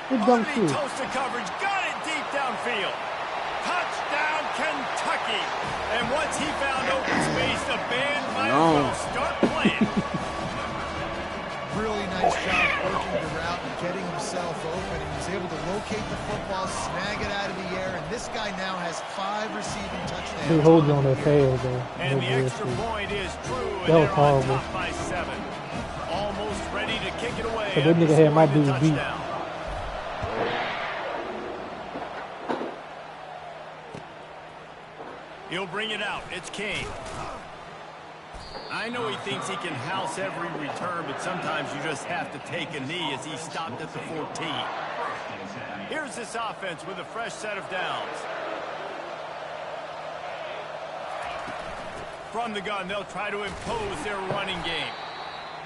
Good dumb Army shit. toast to coverage. Got it deep downfield. Touchdown, Kentucky. And once he found open space, the band might as well start playing. really nice job working the route and getting himself open. And he's able to locate the football, snag it out of the air, and this guy now has 5 receiving touchdowns. They hold you on their tail, though. And the extra point is true, and That was they're on horrible. top by 7. Almost ready to kick it away. So that nigga had my dude beat. He'll bring it out. It's Kane. I know he thinks he can house every return, but sometimes you just have to take a knee as he stopped at the 14. Here's this offense with a fresh set of downs. From the gun, they'll try to impose their running game.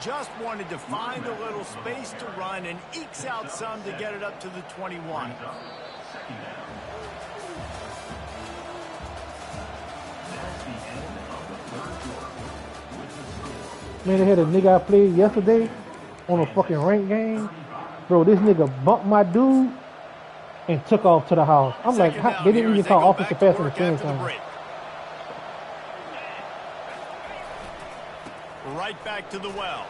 Just wanted to find a little space to run and ekes out some to get it up to the 21. Man, they had a nigga I played yesterday on a fucking rank game. Bro, this nigga bumped my dude and took off to the house. I'm like, how, they didn't even call offensive pass interference on him. Right back to the well.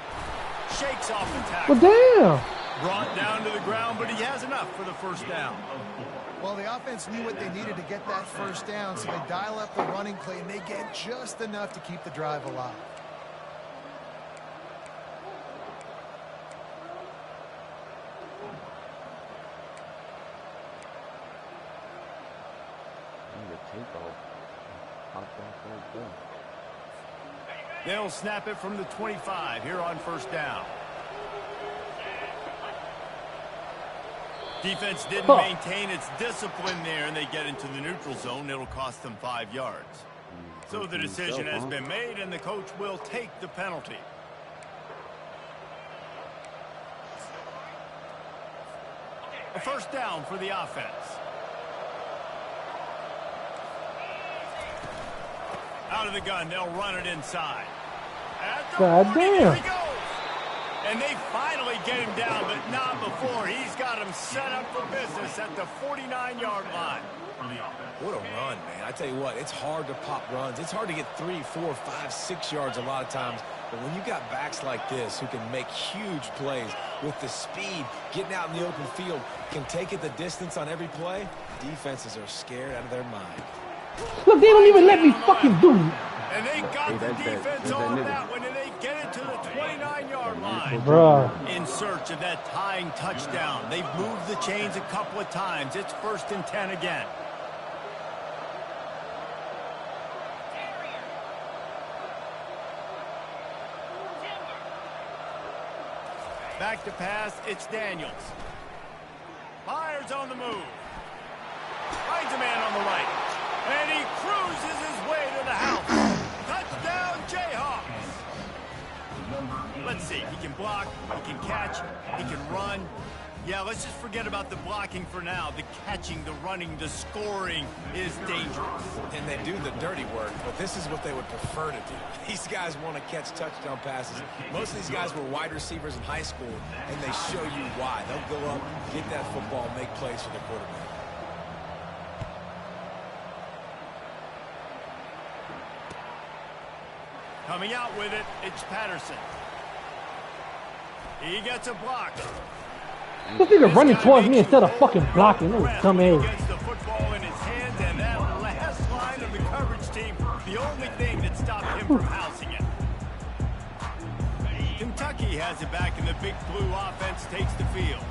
Shakes off the tackle. Well, damn. Brought down to the ground, but he has enough for the first down. Well, the offense knew what they needed to get that first down, so they dial up the running play, and they get just enough to keep the drive alive. They'll snap it from the 25 here on first down. Defense didn't maintain its discipline there, and they get into the neutral zone. It'll cost them 5 yards. So the decision has been made, and the coach will take the penalty. A first down for the offense. Out of the gun, they'll run it inside. God damn. Here he goes. And they finally get him down, but not before. He's got him set up for business at the 49-yard line. What a run, man. I tell you what, it's hard to pop runs. It's hard to get 3, 4, 5, 6 yards a lot of times. But when you got backs like this who can make huge plays with the speed, getting out in the open field, can take it the distance on every play, defenses are scared out of their mind. Look, they don't even let me fucking do it. And they got the defense on that one, and they get it to the 29-yard line. Bruh. In search of that tying touchdown. They've moved the chains a couple of times. It's 1st and 10 again. Back to pass, it's Daniels. Fires on the move. Finds a man on the right. And he cruises his way to the house. Touchdown, Jayhawks. Let's see. He can block, he can catch, he can run. Yeah, let's just forget about the blocking for now. The catching, the running, the scoring is dangerous. And they do the dirty work, but this is what they would prefer to do. These guys want to catch touchdown passes. Most of these guys were wide receivers in high school, and they show you why. They'll go up, get that football, make plays for the quarterback. Coming out with it, it's Patterson. He gets a block. This nigga running towards me instead of fucking blocking. That was dumb ass. He gets the football in his hands, and that last line of the coverage team, the only thing that stopped him from housing it. Kentucky has it back, and the big blue offense takes the field.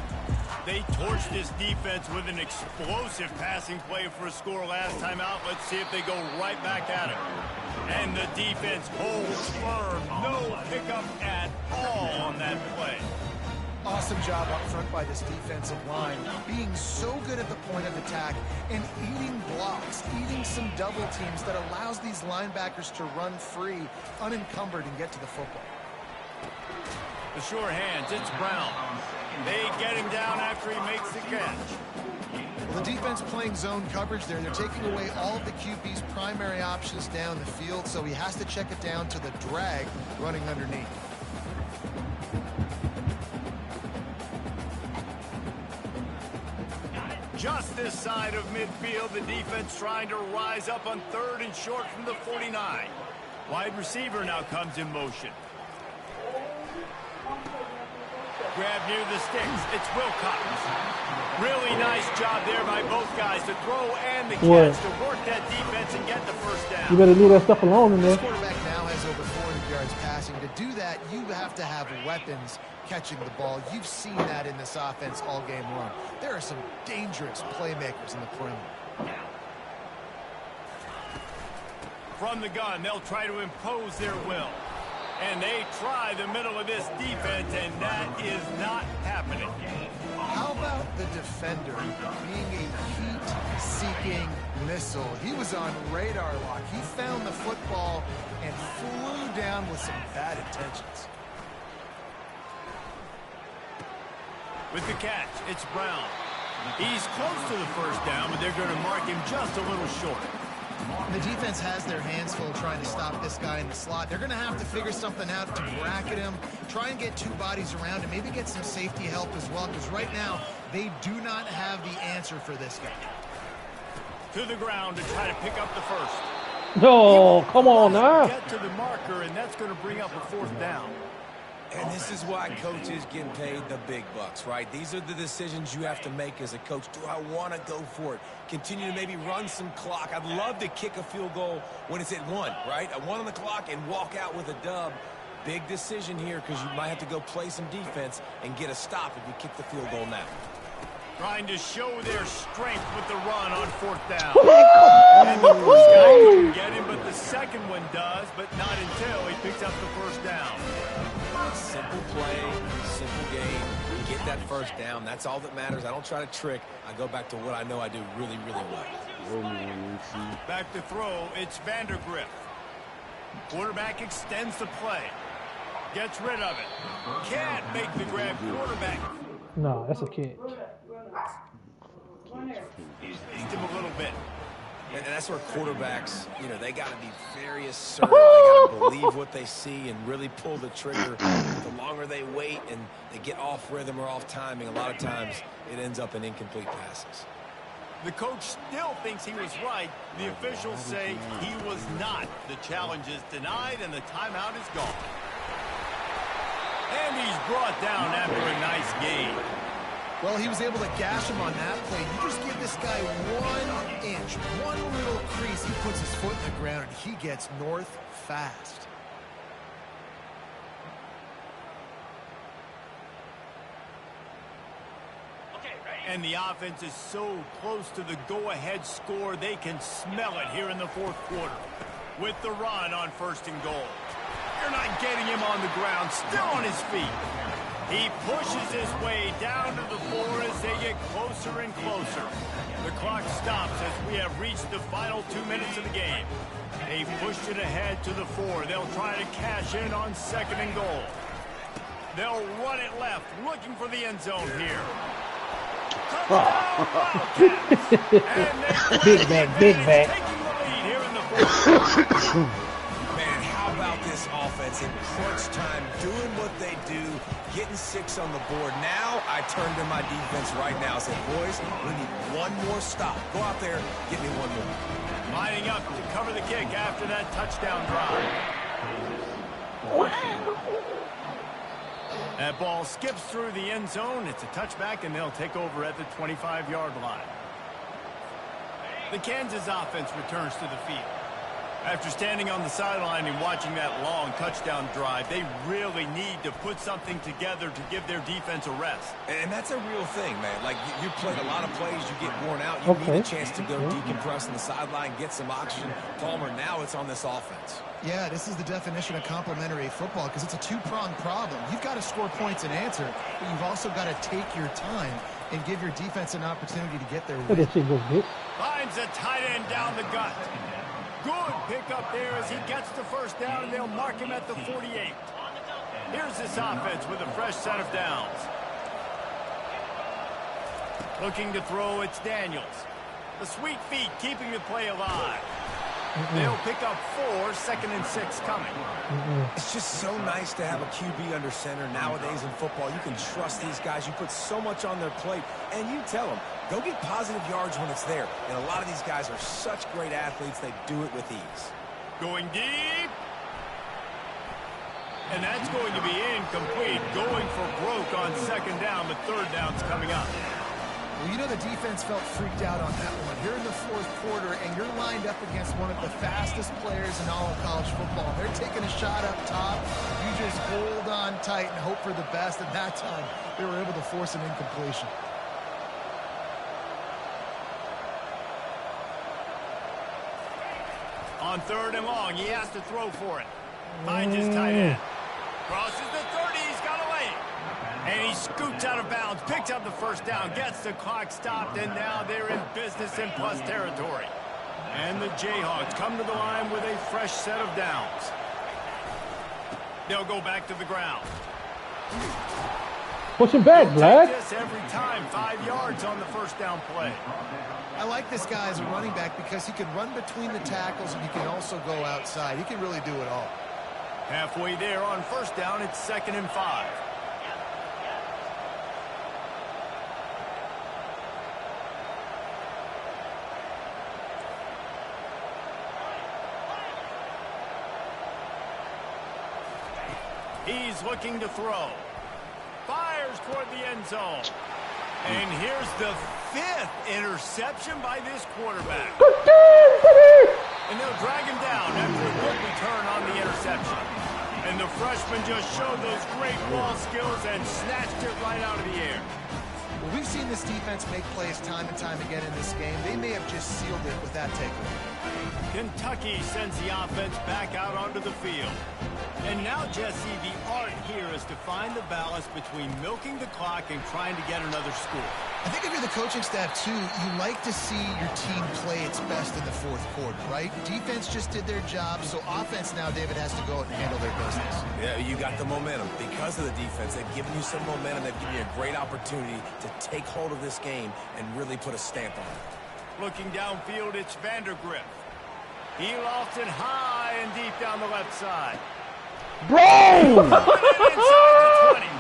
They torched this defense with an explosive passing play for a score last time out. Let's see if they go right back at it. And the defense holds firm. No pickup at all on that play. Awesome job up front by this defensive line, being so good at the point of attack and eating blocks, eating some double teams that allows these linebackers to run free, unencumbered, and get to the football. The sure hands, it's Brown. They get him down after he makes the catch. Well, the defense playing zone coverage there. They're taking away all of the QB's primary options down the field, so he has to check it down to the drag running underneath. Just this side of midfield, the defense trying to rise up on 3rd and short from the 49. Wide receiver now comes in motion. grab near the sticks. It's Wilcox. Really nice job there by both guys to throw and the catch to work that defense and get the first down. You better leave that stuff alone in there. This quarterback now has over 400 yards passing. To do that, you have to have weapons catching the ball. You've seen that in this offense all game long. There are some dangerous playmakers in the perimeter. From the gun, they'll try to impose their will. And they try the middle of this defense, and that is not happening. How about the defender being a heat-seeking missile? He was on radar lock. He found the football and flew down with some bad intentions. With the catch, it's Brown. He's close to the first down, but they're going to mark him just a little short. The defense has their hands full trying to stop this guy in the slot. They're going to have to figure something out to bracket him, try and get two bodies around him, maybe get some safety help as well, because right now they do not have the answer for this guy. To the ground to try to pick up the first. No, come on now. Get to the marker, and that's going to bring up a fourth down. And this is why coaches get paid the big bucks, right? These are the decisions you have to make as a coach. Do I want to go for it? Continue to maybe run some clock. I'd love to kick a field goal when it's at 1, right? At 1 on the clock and walk out with a dub. Big decision here because you might have to go play some defense and get a stop if you kick the field goal now. Trying to show their strength with the run on fourth down. And the first guy couldn't get him, but the second one does, but not until he picks up the first down. Simple play, simple game. Get that first down. That's all that matters. I don't try to trick. I go back to what I know I do really, really well. Back to throw, it's Vandergrift. Quarterback extends the play. Gets rid of it. Can't make the grab. Quarterback. No, that's a kid. He's beat him a little bit. And that's where quarterbacks, you know, they got to be very assertive. They got to believe what they see and really pull the trigger. The longer they wait and they get off rhythm or off timing, a lot of times it ends up in incomplete passes. The coach still thinks he was right. The officials say he was not. The challenge is denied and the timeout is gone. And he's brought down after a nice gain. Well, he was able to gash him on that play. You just give this guy 1 inch, one little crease. He puts his foot in the ground, and he gets north fast. And the offense is so close to the go-ahead score, they can smell it here in the fourth quarter. With the run on 1st and goal. You're not getting him on the ground, still on his feet. He pushes his way down to the floor as they get closer and closer. The clock stops as we have reached the final 2 minutes of the game. They pushed it ahead to the 4. They'll try to cash in on 2nd and goal. They'll run it left, looking for the end zone here. Big back, big back. Taking the lead here in the 4th. Man, how about this offense in crunch time, doing what they do, getting 6 on the board. Now I turn to my defense right now and say, boys, we need one more stop. Go out there, get me one more. Lining up to cover the kick after that touchdown drive. That ball skips through the end zone. It's a touchback, and they'll take over at the 25-yard line. The Kansas offense returns to the field. After standing on the sideline and watching that long touchdown drive, they really need to put something together to give their defense a rest. And that's a real thing, man. Like, you played a lot of plays, you get worn out, you need a chance to go decompress on the sideline, get some oxygen. Palmer, now it's on this offense. Yeah, this is the definition of complementary football because it's a two-pronged problem. You've got to score points and answer, but you've also got to take your time and give your defense an opportunity to get their win. Finds a tight end down the gut. Good pickup there as he gets the first down, and they'll mark him at the 48. Here's this offense with a fresh set of downs. Looking to throw, it's Daniels. The sweet feet keeping the play alive. They'll pick up 4, 2nd and 6 coming. It's just so nice to have a QB under center nowadays in football. You can trust these guys. You put so much on their plate, and you tell them, go get positive yards when it's there. And a lot of these guys are such great athletes, they do it with ease. Going deep. And that's going to be incomplete. Going for broke on second down, but third down's coming up. Well, you know the defense felt freaked out on that one. You're in the fourth quarter, and you're lined up against one of the fastest players in all of college football. They're taking a shot up top. You just hold on tight and hope for the best. And that time, they were able to force an incompletion. On third and long, he has to throw for it. Finds his tight end. Crosses the 30, he's got away. And he scoots out of bounds, picks up the first down, gets the clock stopped, and now they're in business in plus territory. And the Jayhawks come to the line with a fresh set of downs. They'll go back to the ground. Push him back, Black. This every time, 5 yards on the first down play. I like this guy as a running back because he can run between the tackles and he can also go outside. He can really do it all. Halfway there on first down, it's 2nd and 5. He's looking to throw. Fires toward the end zone. And here's the 5th interception by this quarterback. And they'll drag him down after a good return on the interception. And the freshman just showed those great ball skills and snatched it right out of the air. Well, we've seen this defense make plays time and time again in this game. They may have just sealed it with that takeaway. Kentucky sends the offense back out onto the field. And now, Jesse, the art here is to find the balance between milking the clock and trying to get another score. I think if you're the coaching staff, too, you like to see your team play its best in the fourth quarter, right? Defense just did their job, so offense now, David, has to go out and handle their business. Yeah, you got the momentum. Because of the defense, they've given you some momentum. They've given you a great opportunity to take hold of this game and really put a stamp on it. Looking downfield, it's Vandergrift. He lofts it high and deep down the left side. Bro! Inside the 20.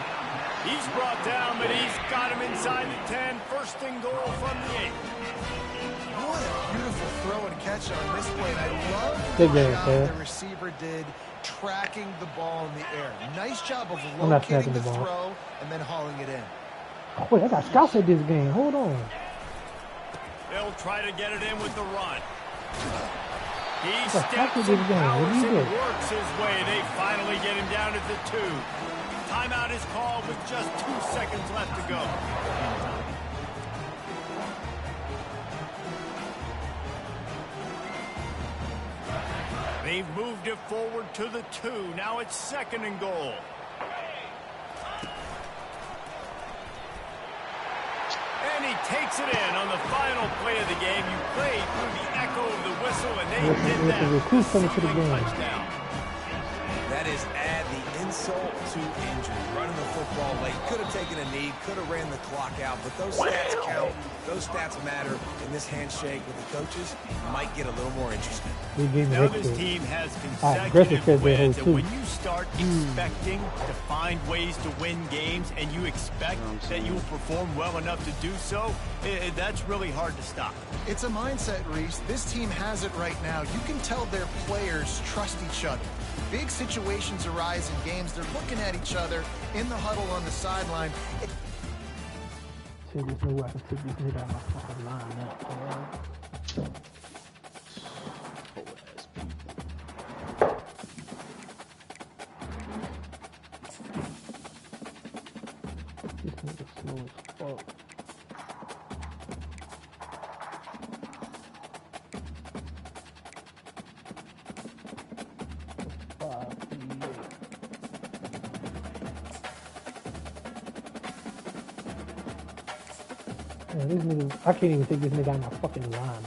He's brought down, but he's got him inside the 10. First and goal from the 8. What a beautiful throw and catch on this play. And I love Good the game, job man. the receiver did tracking the ball in the air. Nice job of I'm not locating tracking the the ball. throw and then hauling it in. Oh, wait, I got scouts at this game. Hold on. They'll try to get it in with the run. He What the heck steps is and this game? What powers do you and do? works his way. They finally get him down at the 2. Timeout is called with just 2 seconds left to go. They've moved it forward to the 2. Now it's 2nd and goal. And he takes it in on the final play of the game. You played through the echo of the whistle, and they did that. Recruits coming to the game. Touchdown. That is add the insult to injury. Running the football late. Could have taken a knee. Could have ran the clock out. But those stats count. Those stats matter. And this handshake with the coaches might get a little more interesting. Now this team has consecutive wins, and when you start expecting to find ways to win games and you expect that you'll perform well enough to do so, that's really hard to stop. It's a mindset, Reese. This team has it right now. You can tell their players trust each other. Big situations arise in games. They're looking at each other in the huddle on the sideline. See, there's no way I can take this nigga out of my fucking line up, man. This nigga slow as fuck. Man, this nigga, I can't even take this nigga out of my fucking line, man.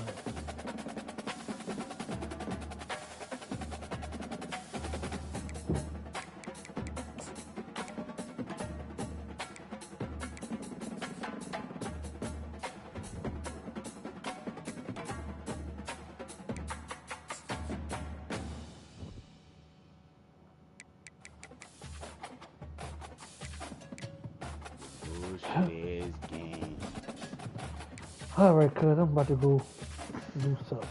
Alright, cuz I'm about to go do something.